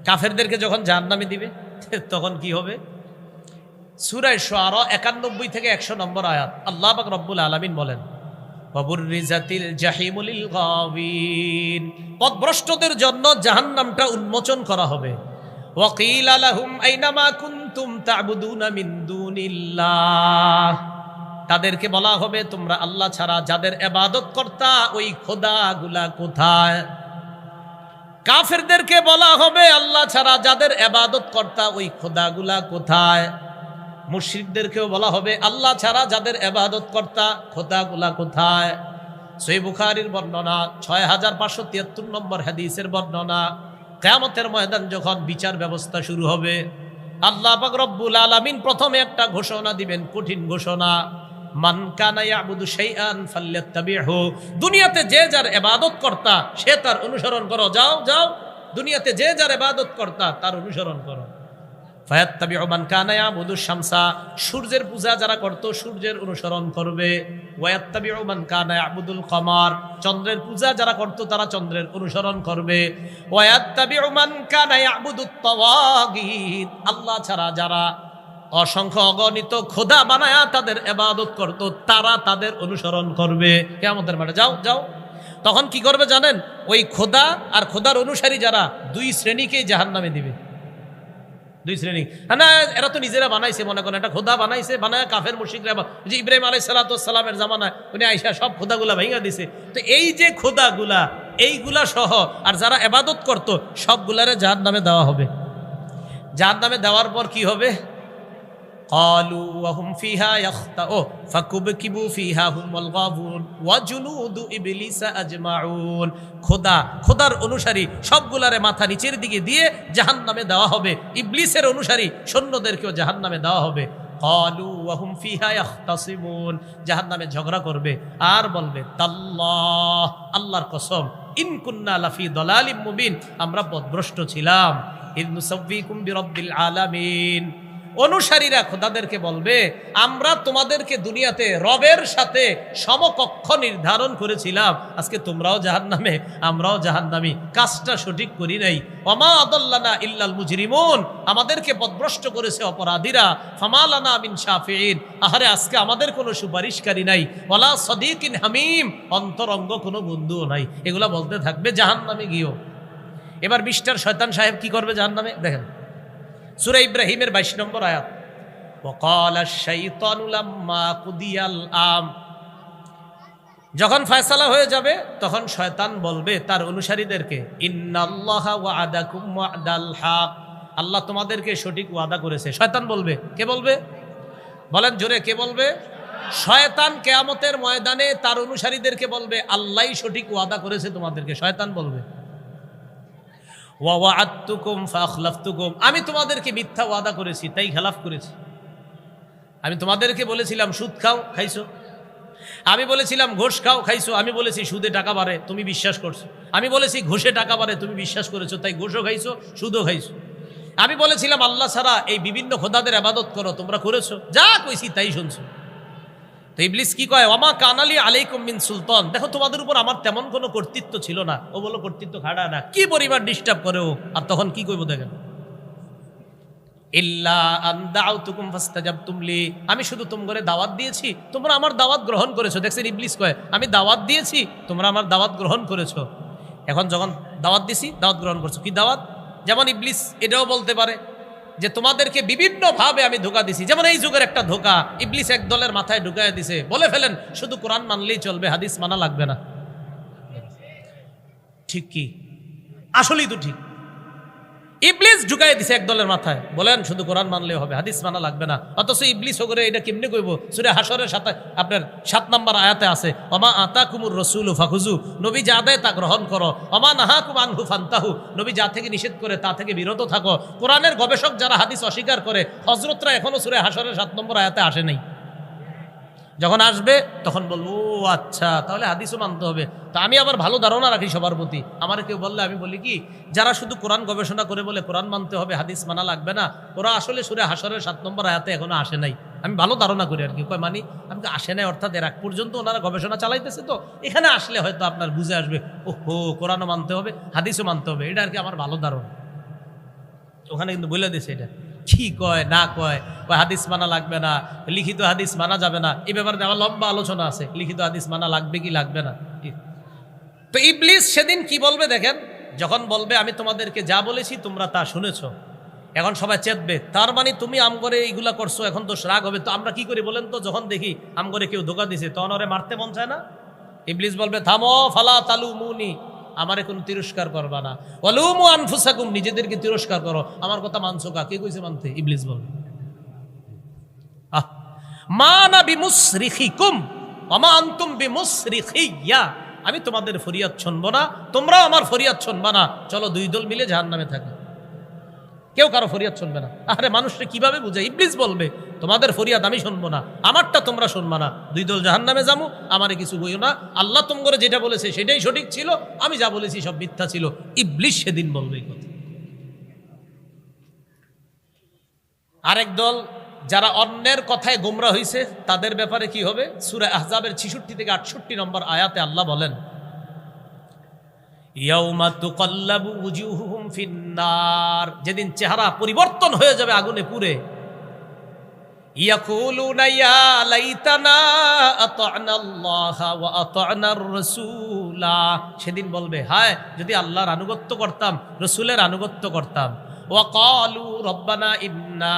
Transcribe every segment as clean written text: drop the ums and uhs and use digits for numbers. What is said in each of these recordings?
কাফেরদেরকে যখন জাহান্নামে দিবে তখন কি হবে? সূরা শুআরা 91 থেকে 100 নম্বর আয়াত, আল্লাহ পাক রব্বুল আলামিন বলেন, ওয়াবুররিজাতিল জাহিমু লিল গাওয়িন, পথভ্রষ্টদের জন্য জাহান্নামটা উন্মোচন করা হবে। ওয়াকিলা লাহুম আইনা মা কুনতুম তা'বুদুনা মিন দুনিল্লাহ, তাদেরকে বলা হবে তোমরা আল্লাহ ছাড়া যাদের ইবাদত করতা ওই খোদাগুলা কোথায়? কাফেরদেরকে বলা হবে আল্লাহ ছাড়া যাদের ইবাদত করতা ওই খোদাগুলা কোথায়? মুশরিকদেরকেও বলা হবে আল্লাহ ছাড়া যাদের ইবাদত করতা খোদাগুলা কোথায়? সহিহ বুখারীর বর্ণনা, 6573 নম্বর হাদিসের বর্ণনা, কিয়ামতের ময়দান যখন বিচার ব্যবস্থা শুরু হবে, আল্লাহ পাক রব্বুল আলামিন প্রথমে একটা ঘোষণা দিবেন, কঠিন ঘোষণা, মান কানা ইয়াবুদু শাইআন ফালইত্তাবিহু, দুনিয়াতে যে যার ইবাদত করতা সে তার অনুসরণ করো, যাও যাও দুনিয়াতে যে যার ইবাদত করতা তার অনুসরণ করো। ফায়াত্তাবিউ মান কানা ইয়াবুদু শামসা, সূর্যের পূজা যারা করত সূর্যের অনুসরণ করবে। ওয়ায়াত্তাবিউ মান কানা ইয়াবুদুল কমার, চন্দ্রের পূজা যারা করত তারা চন্দ্রের অনুসরণ করবে। ওয়ায়াত্তাবিউ মান কানা ইয়াবুদুত তাওয়াগীত, আল্লাহ ছাড়া যারা অসংখ্য অগণিত খোদা বানায়া তাদের ইবাদত করত তারা তাদের অনুসরণ করবে। কিয়ামতের মাঠে যাও যাও, তখন কি করবে জানেন? ওই খোদা আর খোদার অনুসারী যারা দুই শ্রেণীকেই জাহান্নামে দিবে। দুই শ্রেণী, না এরা তো নিজেরা বানাইছে, মনে করেন একটা খোদা বানাইছে, বানায় কাফের মুশরিকরা, যে ইব্রাহিম আলাইহিস সালাতু ওয়াস সালামের জামানায় উনি আইসা সব খোদাগুলা ভেঙে দিছে। তো এই যে খোদাগুলা এইগুলা সহ আর যারা ইবাদত করত সবগুলারে জাহান্নামে দেওয়া হবে। জাহান্নামে দেওয়ার পর কি হবে? ক্বালু ওয়া হুম ফিহা ইয়াখতাউ ফাকুবকিবু ফিহা হুমুল গাবুন ওয়া জুনুদু ইবলিসা আজমাউন, খোদার অনুসারী সবগুলারে মাথা নিচের দিকে দিয়ে জাহান্নামে দেওয়া হবে। ইবলিসের অনুসারী সৈন্যদেরকেও জাহান্নামে দেওয়া হবে। ক্বালু ওয়া হুম ফিহা ইয়াখতাসিমুন, জাহান্নামে ঝগড়া করবে আর বলবে তাল্লাহ, আল্লাহর কসম, ইন কুন্না লাফি দালালিম মুবিন, আমরা পথভ্রষ্ট ছিলাম। ইয নুসাব্বিকুম বিরাব্বিল আলামিন, অনুসারীরা খোদাদেরকে বলবে আমরা তোমাদেরকে দুনিয়াতে রবের সাথে সমকক্ষ নির্ধারণ করেছিলাম, আজকে তোমরাও জাহান্নামে আমরাও জাহান্নামী, কাজটা সঠিক করি নাই। ওমা আদাল্লানা ইল্লাল মুজরিমুন, আমাদেরকে পথভ্রষ্ট করেছে অপরাধীরা। ফামা লানা মিন শাফিঈন, আহারে আজকে আমাদের কোনো সুপারিশকারী নাই। ওয়ালা সাদীকিন হামিম, অন্তরঙ্গ কোনো বন্ধুও নাই। এগুলা বলতে থাকবে জাহান্নামে গিয়েও। এবার মিস্টার শয়তান সাহেব কি করবে জাহান্নামে? দেখেন সূরা ইব্রাহিমের 22 নম্বর আয়াত, ওয়াকালা শাইতানু লাম্মা কুদিয়াল আম, যখন ফয়সালা হয়ে যাবে তখন শয়তান বলবে তার অনুসারীদেরকে, ইন্নাল্লাহা ওয়া'আদাকুম ওয়া'দাল হক, আল্লাহ তোমাদেরকে সঠিক ওয়াদা করেছে। শয়তান বলবে, কে বলবে? বলেন জোরে, কে বলবে? শয়তান কিয়ামতের ময়দানে তার অনুসারীদেরকে বলবে আল্লাহই সঠিক ওয়াদা করেছে তোমাদেরকে। শয়তান বলবে ওয়া'আদতুকুম ফাখলাফতুকুম, আমি তোমাদেরকে মিথ্যা ওয়াদা করেছি তাই খেলাফ করেছি। আমি তোমাদেরকে বলেছিলাম সুদ খাও, খাইছো। আমি বলেছিলাম ঘুষ খাও, খাইছো। আমি বলেছি সুদে টাকা বাড়ে, তুমি বিশ্বাস করছো। আমি বলেছি ঘুষে টাকা বাড়ে, তুমি বিশ্বাস করেছো, তাই ঘুষও খাইছো সুদও খাইছো। আমি বলেছিলাম আল্লাহ ছাড়া এই বিভিন্ন খোদাদের ইবাদত করো, তোমরা করেছো। যা কইছি তাই শুনছো। তো ইবলিস কি কয়? ওয়ামা কানালি আলাইকুম মিন সুলতান, দেখো তোমাদের উপর আমার তেমন কোনো কর্তৃত্ব ছিল না। ও বলো কর্তৃত্ব খাড়া না, কি পরিবার ডিস্টার্ব করে ও। আর তখন কি কইব দেখেন, ইল্লা আন দাউতুকুম ফাস্তাজাবতুম লি, আমি শুধু তোমাদের দাওয়াত দিয়েছি, তোমরা আমার দাওয়াত গ্রহণ করেছো। দেখছেন ইবলিস কয় আমি দাওয়াত দিয়েছি, তোমরা আমার দাওয়াত গ্রহণ করেছো। এখন যখন দাওয়াত দিছি দাওয়াত গ্রহণ করছো, কি দাওয়াত? যেমন ইবলিস এটাও বলতে পারে যে তোমাদেরকে বিভিন্নভাবে আমি ধোঁকা দিছি। যেমন এই যুগের একটা ধোঁকা ইবলিস এক দলের মাথায় ঢুকায় দিছে, বলে ফেলেন শুধু কোরআন মানলেই চলবে, হাদিস মানা লাগবে না। ঠিক কি? আসলেই তো ঠিক। ইবলিস ঢুকাই দিছে এক দলের মাথায়, বলেন শুধু কোরআন মানলেই হবে, হাদিস মানা লাগবে না। অথচ ইবলিস ওগরে এটা কেমনে কইব? সূরা হাশরের সাথে আপনার 7 নম্বর আয়াতে আছে, ওমা আতাকুমুর রাসূলু ফাখুযু, নবী যা দেয় তা গ্রহণ করো। ওমা নাহাকুম আনহু ফান্তাহু, নবী যা থেকে নিষেধ করে তা থেকে বিরত থাকো। কোরআনের গবেষক যারা হাদিস অস্বীকার করে, হযরতরা এখনো সূরা হাশরের 7 নম্বর আয়াতে আসে নাই। যখন আসবে তখন বলবো ও আচ্ছা, তাহলে হাদিসও মানতে হবে। তা আমি আবার ভালো ধারণা রাখি সবার প্রতি। আমার কেউ বললে আমি বলি কি, যারা শুধু কোরআন গবেষণা করে বলে কোরআন মানতে হবে হাদিস মানা লাগবে না, ওরা আসলে সূরা হাশরের 7 নম্বর আয়াতে এখনো আসে নাই। আমি ভালো ধারণা করি আর কি, কয় মানি আমাকে আসে নাই, অর্থাৎ এর আগ পর্যন্ত ওনারা গবেষণা চালাইতেছে, তো এখানে আসলে হয়তো আপনার বুঝে আসবে ওহো কোরআনও মানতে হবে হাদিসও মানতে হবে। এটা আর কি আমার ভালো ধারণা। ওখানে কিন্তু বলে দিছে এটা কি কয় না কয়, ওই হাদিস মানা লাগবে না, লিখিত হাদিস মানা যাবে না, এই ব্যাপারে আমার লম্বা আলোচনা আছে, লিখিত হাদিস মানা লাগবে কি লাগবে না। তো ইবলিস সেদিন কি বলবে দেখেন, যখন বলবে আমি তোমাদেরকে যা বলেছি তোমরা তা শুনেছ, এখন সবাই চেতবে, তার মানে তুমি আমগরে এইগুলা করছো, এখন তো রাগ হবে, তো আমরা কি করি বলেন তো, যখন দেখি আমগরে কেউ ধোকা দিছে তখন ওরে মারতে মন চায় না? ইবলিস বলবে থামো, ফালা তালু মুনি, আমারে কোনো তিরস্কার করবা না, ওয়ালুমু আনফুসাকুম, নিজেদেরকে তিরস্কার করো, আমার কথা মানছো কা, কে কইছে মানতে? ইবলিস বলবে মা না বিমুসরিখিকুম ওয়া মা আনতুম বিমুসরিখিয়া, আমি তোমাদের ফরিয়াদ শুনবো না, তোমরাও আমার ফরিয়াদ শুনবা না, চলো দুই দল মিলে জাহান্নামে থাকি। কেউ কারো ফরিয়াদ শুনবে না। আরে মানুষকে কিভাবে বুঝে? ইবলিস বলবে তোমাদের ফরিয়াদ আমি শুনবো না, আমারটা তোমরা শুনবা না, দুই দল জাহান্নামে যাবো, আমারে কিছু বইও না, আল্লাহ তোমরা যেটা বলেছে সেটাই সঠিক ছিল, আমি যা বলেছি সব মিথ্যা ছিল। ইবলিস সেদিন বলবে এই কথা। আরেক দল যারা অন্যের কথায় গোমরা হয়েছে তাদের ব্যাপারে কি হবে? সূরা আহজাবের 66 থেকে 68 নম্বর আয়াতে আল্লাহ বলেন, ইয়াউমা তুকাল্লাবু উজুহুহুম ফিন্নার, যেদিন চেহারা পরিবর্তন হয়ে যাবে আগুনে পুড়ে, ইয়াকুলুনা ইয়া লাইতানা আতা'না আল্লাহ ওয়া আতা'নার রাসূলা, সেদিন বলবে হায় যদি আল্লাহর আনুগত্য করতাম, রাসূলের আনুগত্য করতাম। ওয়া ক্বালু রব্বানা ইন্না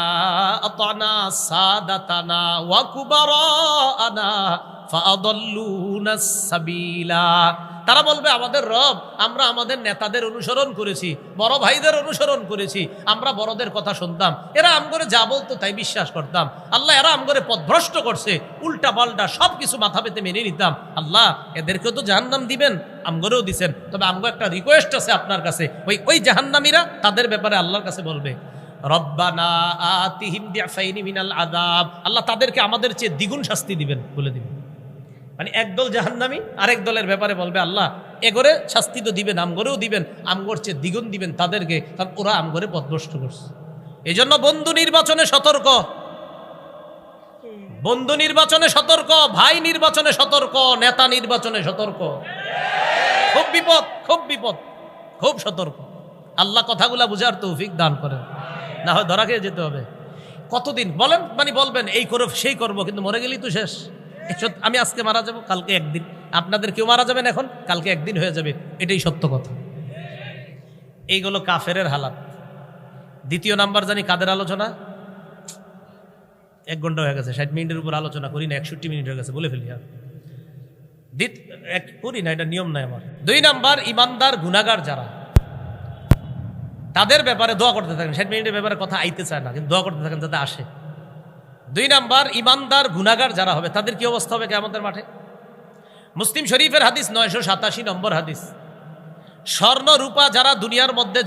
আতা'না সাদাতানা ওয়া কুবারানা ফাআদাল্লুনাস সাবিলা, তারা বলবে আমাদের রব, আমরা আমাদের নেতাদের অনুসরণ করেছি, বড় ভাইদের অনুসরণ করেছি, আমরা বড়দের কথা শুনতাম, এরা আমগরে যা বলতো তাই বিশ্বাস করতাম, আল্লাহ এরা আমগরে পথভ্রষ্ট করছে, উল্টা পাল্টা সব কিছু মাথা পেতে মেনে নিতাম, আল্লাহ এদেরকেও তো জাহান্নাম দিবেন, আমগরেও দিছেন, তবে আমগো একটা রিকোয়েস্ট আছে আপনার কাছে, ওই জাহান্নামীরা তাদের ব্যাপারে আল্লাহর কাছে বলবে রব্বানা আতিহিম দিআফাইনি মিনাল আযাব, আল্লাহ তাদেরকে আমাদের চেয়ে দ্বিগুণ শাস্তি দিবেন বলে দিবেন। মানে একদল জাহান্নামী আরেক দলের ব্যাপারে বলবে আল্লাহ এগরে শাস্তি তো দিবেন, আমগরেও দিবেন, আমগর চেয়ে দ্বিগুণ দিবেন তাদেরকে, কারণ ওরা আমগরে পথভ্রষ্ট করছে। এই জন্য বন্ধু নির্বাচনে সতর্ক, বন্ধু নির্বাচনে সতর্ক, ভাই নির্বাচনে সতর্ক, নেতা নির্বাচনে সতর্ক, খুব বিপদ, খুব বিপদ, খুব সতর্ক। আল্লাহ কথাগুলা বুঝার তৌফিক দান করেন, না হয় ধরা খেয়ে যেতে হবে। কতদিন বলেন, মানে বলবেন এই করব সেই করব, কিন্তু মরে গেলেই তো শেষ। আমি আজকে মারা যাব, কালকে একদিন, আপনাদের কেউ মারা যাবেন এখন, কালকে একদিন হয়ে যাবে, এটাই সত্য কথা। এইগুলো কাফেরের হালাত। দ্বিতীয় নাম্বার জানি কাদের আলোচনা? 1 ঘন্টা হয়ে গেছে, 60 মিনিটের উপর আলোচনা করি না, 61 মিনিট হয়ে গেছে, বলে ফেলি করি না, এটা নিয়ম নাই আমার। 2 নাম্বার ইমানদার গুনাহগার যারা, তাদের ব্যাপারে দোয়া করতে থাকেন। 60 মিনিটের ব্যাপারে কথা আইতে চায় না, কিন্তু দোয়া করতে থাকেন যাতে আসে। 2 নাম্বার ইমানদার গুনাহগার যারা হবে তাদের কি অবস্থা হবে কিয়ামতের মাঠে? মুসলিম শরীফের হাদিস 987 নম্বর হাদিস, স্বর্ণ রূপা যারা দুনিয়ার মধ্যে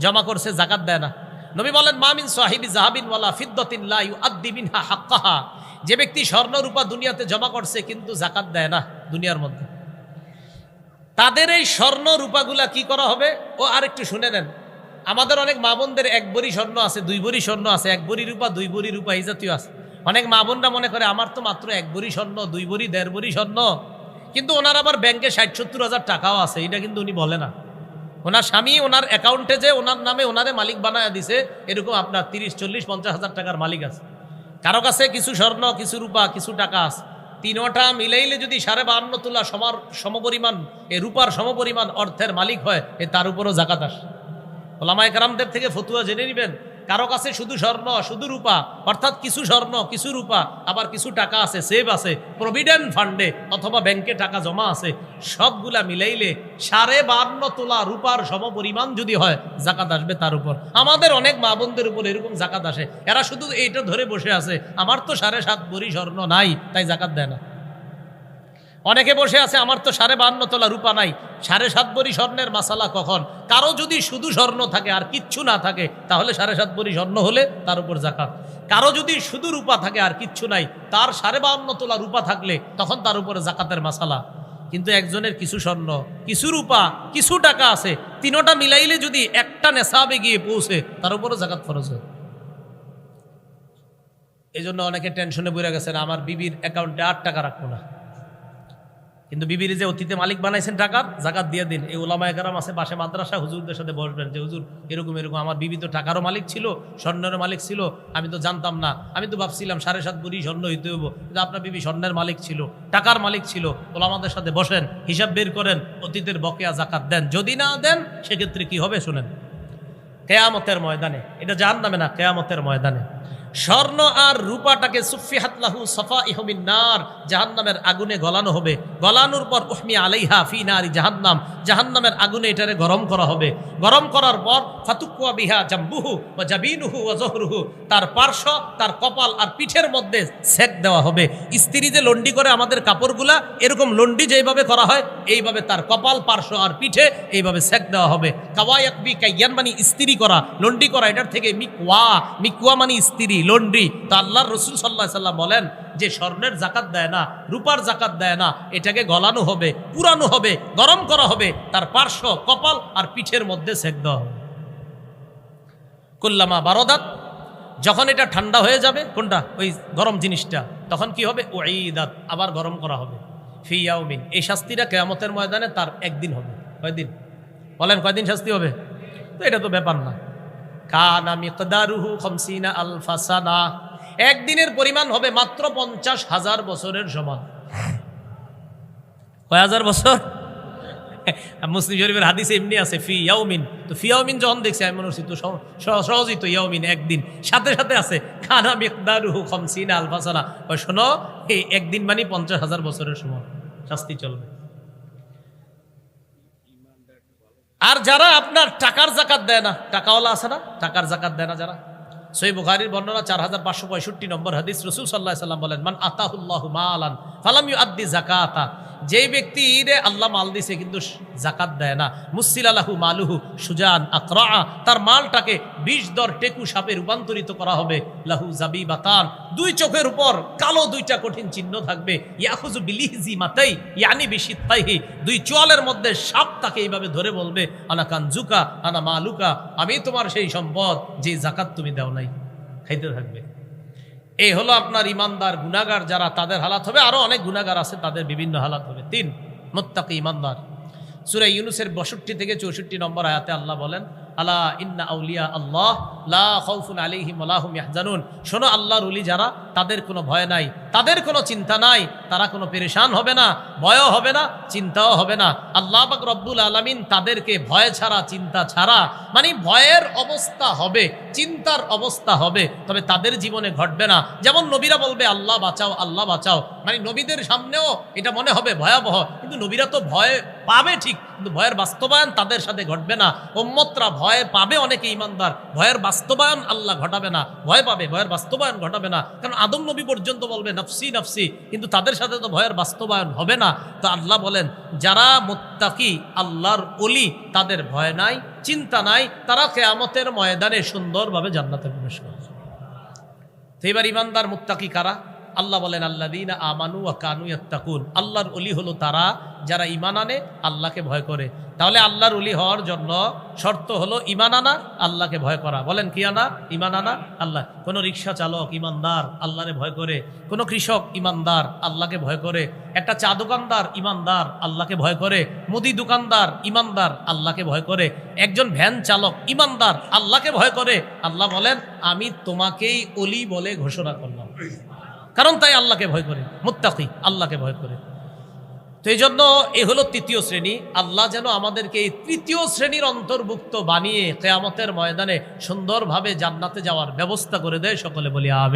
জমা করছে যাকাত দেয় না, নবী বলেন মা মিন সাহিবি যাহাবিন ওয়ালা ফিদ্দাতিন লা ইউআদ্দি মিনহা হাক্কাহা, যে ব্যক্তি স্বর্ণ রূপা দুনিয়াতে জমা করছে কিন্তু যাকাত দেয় না দুনিয়ার মধ্যে, তাদের এই স্বর্ণ রূপাগুলা কি করা হবে? ও আরেকটু শুনে নেন, আমাদের অনেক মা বোনদের 1 ভরি স্বর্ণ আছে, 2 ভরি স্বর্ণ আছে, 1 ভরি রূপা 2 ভরি রূপা এই জাতীয় আছে। অনেক মা বোনরা মনে করে আমার তো মাত্র 1 ভরি স্বর্ণ, 2 ভরি 1.5 ভরি স্বর্ণ, কিন্তু ওনার আবার ব্যাংকে 60-70 হাজার টাকাও আছে, এটা কিন্তু উনি বলে না। ওনার স্বামী ওনার অ্যাকাউন্টে যে ওনার নামে ওনারে মালিক বানায় দিছে, এরকম আপনার 30-40-50 হাজার টাকার মালিক আছে। কারো কাছে কিছু স্বর্ণ, কিছু রূপা, কিছু টাকা আছে, তিনোটা মিলাইলে যদি 52.5 তোলা সমপরিমাণ এই রূপার সমপরিমাণ অর্থের মালিক হয়, তার উপরও জাকাত আসে। ওলামায়ে কেরামদের থেকে ফতুয়া জেনে নেবেন, কারো কাছে শুধু স্বর্ণ শুধু রূপা, অর্থাৎ কিছু স্বর্ণ কিছু রূপা, আবার কিছু টাকা আছে সেভ আছে প্রভিডেন্ট ফান্ডে অথবা ব্যাংকে টাকা জমা আছে, সবগুলা মিলাইলে 52.5 তোলা রূপার সমপরিমাণ যদি হয়, জাকাত আসবে তার উপর। আমাদের অনেক মা বোনদের উপর এরকম জাকাত আসে, এরা শুধু এইটা ধরে বসে আছে আমার তো 7.5 ভরি স্বর্ণ নাই তাই জাকাত দেয় না। অনেকে বসে আছে আমার তো 52.5 তোলা রূপা নাই, 7.5 ভরি স্বর্ণের মাসালা কখন? কারো যদি শুধু স্বর্ণ থাকে আর কিচ্ছু না থাকে তাহলে 7.5 ভরি স্বর্ণ হলে তার উপর জাকাত। কারো যদি শুধু রূপা থাকে আর কিচ্ছু নাই, তার 52.5 তোলা রূপা থাকলে তখন তার উপরে জাকাতের মাসালা। কিন্তু একজনের কিছু স্বর্ণ কিছু রূপা কিছু টাকা আছে, তিনোটা মিলাইলে যদি একটা নেশাবে গিয়ে পৌঁছে তার উপরও জাকাত ফরজ হয়। এই জন্য অনেকে টেনশনে পড়ে গেছেন আমার বিবির অ্যাকাউন্টে 8 টাকা রাখবো না, কিন্তু বিবির যে অতীতে মালিক বানাইছেন টাকার, জাকাত দিয়ে দিন। এই ওলামায়ে কেরাম আছে পাশে মাদ্রাসা, হুজুরদের সাথে বসবেন যে হুজুর এরকম এরকম আমার বিবি তো টাকারও মালিক ছিল, স্বর্ণেরও মালিক ছিল, আমি তো জানতাম না, আমি তো ভাবছিলাম 7.5 ভরি স্বর্ণ হইতে হইব, কিন্তু আপনার বিবি স্বর্ণের মালিক ছিল, টাকার মালিক ছিল। ওলামাদের সাথে বসেন, হিসাব বের করেন, অতীতের বকেয়া জাকাত দেন। যদি না দেন সেক্ষেত্রে কি হবে শুনেন, কেয়ামতের ময়দানে, এটা জাহান্নামে না, কেয়ামতের ময়দানে স্বর্ণ আর রূপাটাকে সুফিহাত লাহু সাফাইহু মিন নার, জাহান্নামের আগুনে গলানো হবে। গলানোর পর উহমি আলাইহা ফি নারি জাহান্নাম, জাহান্নামের আগুনে এটারে গরম করা হবে। গরম করার পর ফাতুকুয়া বিহা জাম্বুহু ওয়া জাবিনুহু ওয়া যহরুহু, তার পার্শ্ব, তার কপাল আর পিঠের মধ্যে সেক দেওয়া হবে। স্ত্রী যে লন্ডি করে আমাদের কাপড়গুলা, এরকম লন্ডি যেইভাবে করা হয় এইভাবে তার কপাল, পার্শ্ব আর পিঠে এইভাবে সেক দেওয়া হবে। কাওয়ায়াকবি কাইয়ান মানে স্ত্রী করা, লন্ডি করা, এটার থেকে মিকওয়া, মিকওয়া মানে স্ত্রী, লন্ড্রি। তো আল্লাহর রাসূল সাল্লাল্লাহু আলাইহি ওয়াসাল্লাম বলেন যে স্বর্ণের জাকাত দেয় না, রূপার জাকাত দেয় না, এটাকে গলানো হবে, পুরানো হবে, গরম করা হবে, তার পার্শ্ব, কপাল আর পিঠের মধ্যে সেক দেওয়া হবে। কুল্লামা বারাদাত, যখন এটা ঠান্ডা হয়ে যাবে, কোনটা, ওই গরম জিনিসটা, তখন কি হবে, উঈদাত, আবার গরম করা হবে। ফি ইয়াউমিন, এই শাস্তিটা কিয়ামতের ময়দানে তার একদিন হবে। কয়দিন বলেন, কয়দিন শাস্তি হবে? তো এটা তো ব্যাপার না। কানা মিকদারুহু 50 আলফা সানা, একদিনের পরিমাণ হবে মাত্র 50,000 বছরের সমান। কয় হাজার বছর? মুসলিম শরীফের হাদিসে এমনি আছে ফি ইয়াউমিন। তো ফি ইয়াউমিন যখন দেখছি আমি মনে করছি তো সহজই তো, ইয়াউমিন একদিন, সাথে সাথে আছে কানা মিকদারুহু 50 আলফা সানা। শোনো, এই একদিন মানে 50,000 বছরের সমান শাস্তি চলবে। আর যারা আপনার টাকার জাকাত দেয় না, টাকাওয়ালা আছে না, টাকার জাকাত দেয় না যারা, সহিহ বুখারীর বর্ণনা 4565 নম্বর হাদিস, রাসূল সাল্লাল্লাহু আলাইহি ওয়াসাল্লাম বলেন, মান আতাহুল্লাহু মালান ফালাম ইউআদ্দি যাকাতা, যেই ব্যক্তি আল্লাহ মাল দিছে কিন্তু জাকাত দেয় না, মুসিলা লাহু মালুহু সুজান আকরা, তার মালটাকে 20 দর টেকু সাপে রূপান্তরিত করা হবে। লাহু জাবিবাতান, দুই চোখের উপর কালো দুইটা কঠিন চিহ্ন থাকবে। ইয়াখুযু বিলিহজি মাতাই ইয়ানি বিশিত্তাইহি, দুই চোয়ালের মধ্যে সাপ তাকে এইভাবে ধরে বলবে, আনা কানজুকা আনা মালুকা, আমি তোমার সেই সম্পদ যে জাকাত তুমি দাও নাই, খাইতে থাকবে। এই হলো আপনার ইমানদার। গুনাহগার যারা, তাদের হালাত হবে, আরো অনেক গুনাহগার আছে, তাদের বিভিন্ন হালাত হবে। 3 মুত্তাকি ইমানদার। সূরা ইউনূসের 62 থেকে 64 নম্বর আয়াতে আল্লাহ বলেন, আলা ইন্না আউলিয়া আল্লাহ লা খাউফুন আলাইহিম ওয়া লা হুম ইয়াহজানুন, শোনো আল্লাহর ওলি যারা, তাদের কোনো ভয় নাই, তাদের কোনো চিন্তা নাই, তারা কোনো পেরেশান হবে না, ভয়ও হবে না, চিন্তাও হবে না। আল্লাহ পাক রব্বুল আলামিন তাদেরকে ভয় ছাড়া, চিন্তা ছাড়া, মানে ভয়ের অবস্থা হবে, চিন্তার অবস্থা হবে, তবে তাদের জীবনে ঘটবে না। যেমন নবীরা বলবে আল্লাহ বাঁচাও, আল্লাহ বাঁচাও, মানে নবীদের সামনেও এটা মনে হবে ভয়াবহ, কিন্তু নবীরা তো ভয় পাবে ঠিক, কিন্তু ভয়ের বাস্তবায়ন তাদের সাথে ঘটবে না। উম্মতরা ভয় পাবে, অনেকে ইমানদার, ভয়ের বাস্তবায়ন আল্লাহ ঘটাবে না। ভয় পাবে, ভয়ের বাস্তবায়ন ঘটাবে না, কারণ আদম নবী পর্যন্ত বলবে নফসি নফসি, কিন্তু তাদের সাথে তো ভয়ের বাস্তবায়ন হবে না। তো আল্লাহ বলেন যারা মুত্তাকি, আল্লাহর ওলি, তাদের ভয় নাই, চিন্তা নাই, তারা কিয়ামতের ময়দানে সুন্দরভাবে জান্নাতে প্রবেশ করবে। তো এবার ইমানদার মুত্তাকি কারা? আল্লাহ বলেন আল্লাযীনা আমানু ওয়া কানু ইয়াত্তাকুন, আল্লাহর ওলি হলো তারা যারা ঈমান আনে, আল্লাহকে ভয় করে। তাহলে আল্লাহর ওলি হওয়ার জন্য শর্ত হলো ঈমান আনা, আল্লাহকে ভয় করা। বলেন কি আনা? ঈমান আনা, আল্লাহ। কোনো রিক্সা চালক ঈমানদার, আল্লাহরে ভয় করে। কোনো কৃষক ঈমানদার, আল্লাহকে ভয় করে। একটা চা দোকানদার ঈমানদার, আল্লাহকে ভয় করে। মুদি দোকানদার ঈমানদার, আল্লাহকে ভয় করে। একজন ভ্যান চালক ঈমানদার, আল্লাহকে ভয় করে। আল্লাহ বলেন আমি তোমাকেই ওলি বলে ঘোষণা করলাম, কারণ তাই আল্লাহকে ভয় করে, মুত্তাকি, আল্লাহকে ভয় করে। তো এই জন্য এ হলো তৃতীয় শ্রেণী। আল্লাহ যেন আমাদেরকে এই তৃতীয় শ্রেণীর অন্তর্ভুক্ত বানিয়ে কিয়ামতের ময়দানে সুন্দরভাবে জান্নাতে যাওয়ার ব্যবস্থা করে দেয়। সকলে বলি আমিন।